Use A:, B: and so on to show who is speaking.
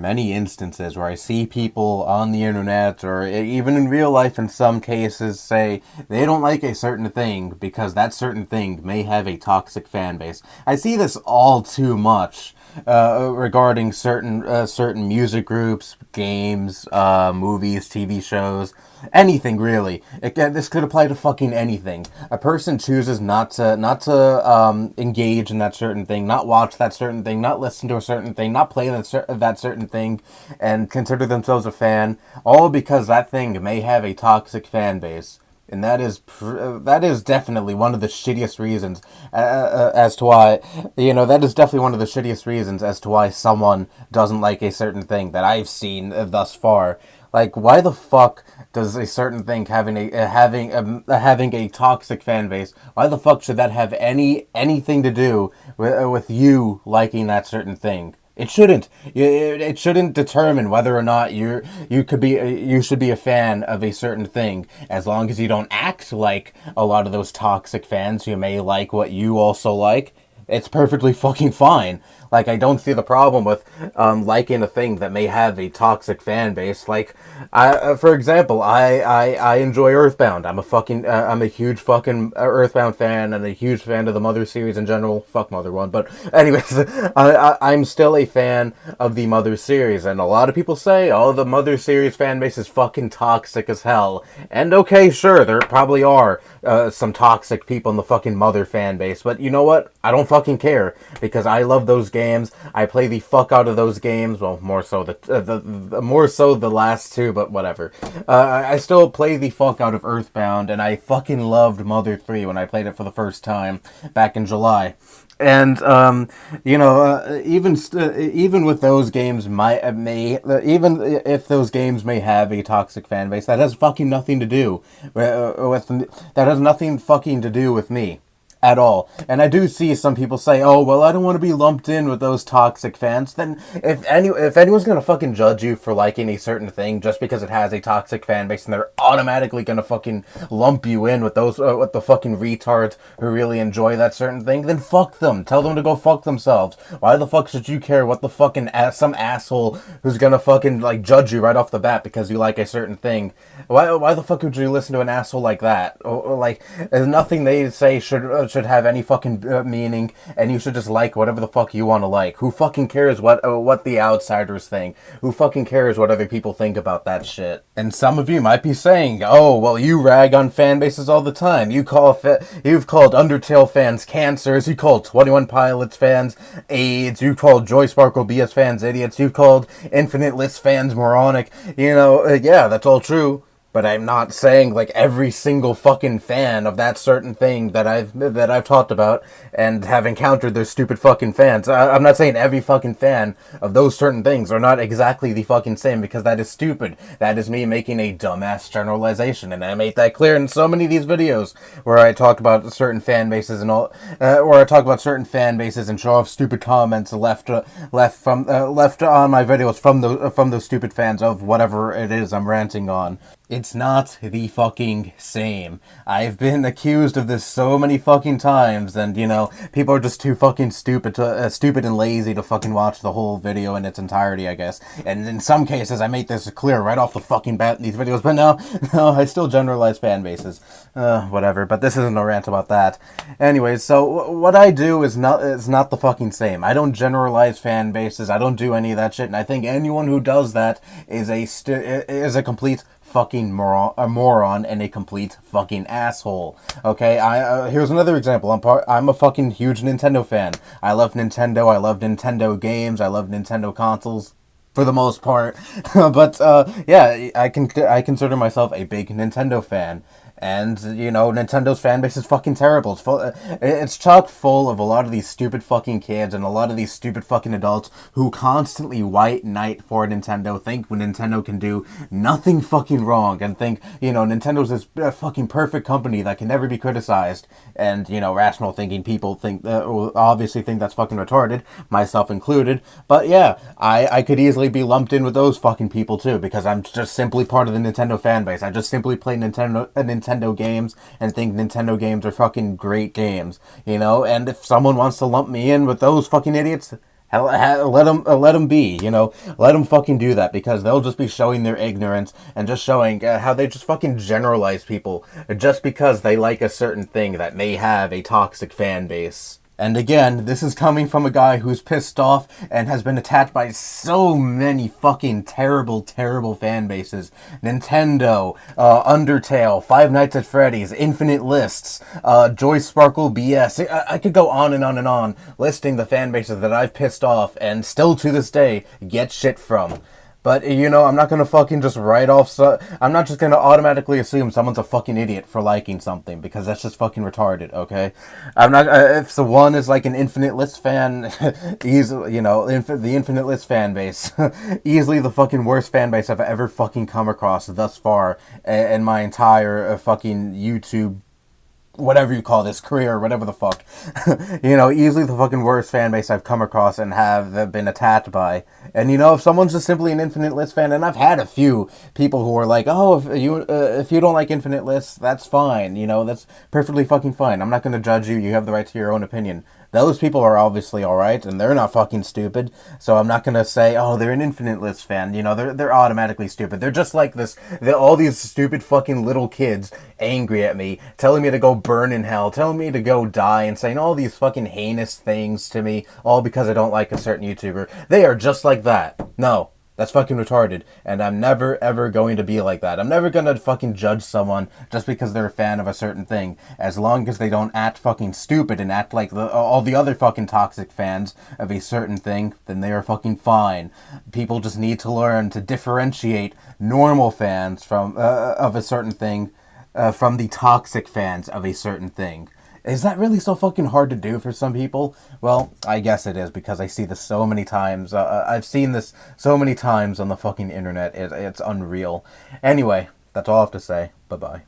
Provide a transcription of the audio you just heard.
A: many instances where I see people on the internet or even in real life in some cases say they don't like a certain thing because that certain thing may have a toxic fan base. I see this all too much regarding certain music groups, games, movies, TV shows, anything really. This could apply to fucking anything. A person chooses not to engage in that certain thing, not watch that certain thing, not listen to a certain thing, not play that certain thing, and consider themselves a fan, all because that thing may have a toxic fan base. And that is definitely one of the shittiest reasons as to why, that is definitely one of the shittiest reasons as to why someone doesn't like a certain thing that I've seen thus far. Like, why the fuck does a certain thing having a toxic fan base? Why the fuck should that have anything to do with you liking that certain thing? It shouldn't. It shouldn't determine whether or not you should be a fan of a certain thing, as long as you don't act like a lot of those toxic fans who may like what you also like. It's perfectly fucking fine. Like, I don't see the problem with liking a thing that may have a toxic fan base. Like, for example, I enjoy Earthbound. I'm a huge fucking Earthbound fan and a huge fan of the Mother series in general. Fuck Mother 1, but anyways, I'm still a fan of the Mother series, and a lot of people say, oh, the Mother series fan base is fucking toxic as hell. And okay, sure, there probably are some toxic people in the fucking Mother fan base, but you know what? I don't fucking care, because I love those games. I play the fuck out of those games. Well, more so the last two, but whatever. I still play the fuck out of Earthbound, and I fucking loved Mother 3 when I played it for the first time back in July. And even with those games, even if those games may have a toxic fan base, that has fucking nothing to do with me at all. And I do see some people say, oh, well, I don't want to be lumped in with those toxic fans. Then if anyone's gonna fucking judge you for liking a certain thing just because it has a toxic fan base, and they're automatically gonna fucking lump you in with those with the fucking retards who really enjoy that certain thing, then fuck them. Tell them to go fuck themselves. Why the fuck should you care what the fucking some asshole who's gonna fucking like judge you right off the bat because you like a certain thing? Why the fuck would you listen to an asshole like that? Like, there's nothing they say should have any fucking meaning, and you should just like whatever the fuck you want to like. Who fucking cares what the outsiders think? Who fucking cares what other people think about that shit? And some of you might be saying, oh, well, you rag on fan bases all the time. You've called Undertale fans cancers. You called 21 Pilots fans AIDS. You called Joy Sparkle BS fans idiots. You called Infinite List fans moronic. Yeah, that's all true. But I'm not saying like every single fucking fan of that certain thing that I've talked about and have encountered those stupid fucking fans. I'm not saying every fucking fan of those certain things are not exactly the fucking same, because that is stupid. That is me making a dumbass generalization, and I made that clear in so many of these videos where I talk about certain fan bases and all, where I talk about certain fan bases and show off stupid comments left on my videos from those stupid fans of whatever it is I'm ranting on. It's not the fucking same. I've been accused of this so many fucking times, and people are just too fucking stupid and lazy to fucking watch the whole video in its entirety, I guess. And in some cases, I make this clear right off the fucking bat in these videos, but no, I still generalize fan bases. Whatever, but this isn't a rant about that. Anyways, so what I do is not the fucking same. I don't generalize fan bases, I don't do any of that shit, and I think anyone who does that is a complete fucking moron and a complete fucking asshole. Okay, here's another example. I'm a fucking huge Nintendo fan. I love Nintendo. I love Nintendo games. I love Nintendo consoles for the most part. But yeah, I consider myself a big Nintendo fan. And, Nintendo's fan base is fucking terrible. It's chock full of a lot of these stupid fucking kids and a lot of these stupid fucking adults who constantly white knight for Nintendo, think Nintendo can do nothing fucking wrong, and think, Nintendo's this fucking perfect company that can never be criticized. And, rational thinking people obviously think that's fucking retarded, myself included. But yeah, I could easily be lumped in with those fucking people too, because I'm just simply part of the Nintendo fan base. I just simply play Nintendo games and think Nintendo games are fucking great games, and if someone wants to lump me in with those fucking idiots, Let them be, let them fucking do that, because they'll just be showing their ignorance and just showing how they just fucking generalize people just because they like a certain thing that may have a toxic fan base. And again, this is coming from a guy who's pissed off and has been attacked by so many fucking terrible, terrible fan bases. Nintendo, Undertale, Five Nights at Freddy's, Infinite Lists, Joy Sparkle BS. I could go on and on and on listing the fan bases that I've pissed off and still to this day get shit from. But, I'm not gonna fucking just write off, I'm not just gonna automatically assume someone's a fucking idiot for liking something, because that's just fucking retarded, okay? I'm not, if the one is like an Infinite List fan, easily, the Infinite List fan base, easily the fucking worst fan base I've ever fucking come across thus far in my entire fucking YouTube, whatever you call this, career, or whatever the fuck. Easily the fucking worst fan base I've come across and have been attacked by. And if someone's just simply an Infinite List fan, and I've had a few people who are like, oh, if you don't like Infinite Lists, that's fine, that's perfectly fucking fine. I'm not gonna judge you, you have the right to your own opinion. Those people are obviously alright, and they're not fucking stupid, so I'm not gonna say, oh, they're an Infinite List fan, they're automatically stupid. They're just like this, all these stupid fucking little kids angry at me, telling me to go burn in hell, telling me to go die, and saying all these fucking heinous things to me, all because I don't like a certain YouTuber. They are just like that. No. That's fucking retarded, and I'm never, ever going to be like that. I'm never gonna fucking judge someone just because they're a fan of a certain thing, as long as they don't act fucking stupid and act like all the other fucking toxic fans of a certain thing, then they are fucking fine. People just need to learn to differentiate normal fans from of a certain thing from the toxic fans of a certain thing. Is that really so fucking hard to do for some people? Well, I guess it is, because I see this so many times. I've seen this so many times on the fucking internet. It's unreal. Anyway, that's all I have to say. Bye-bye.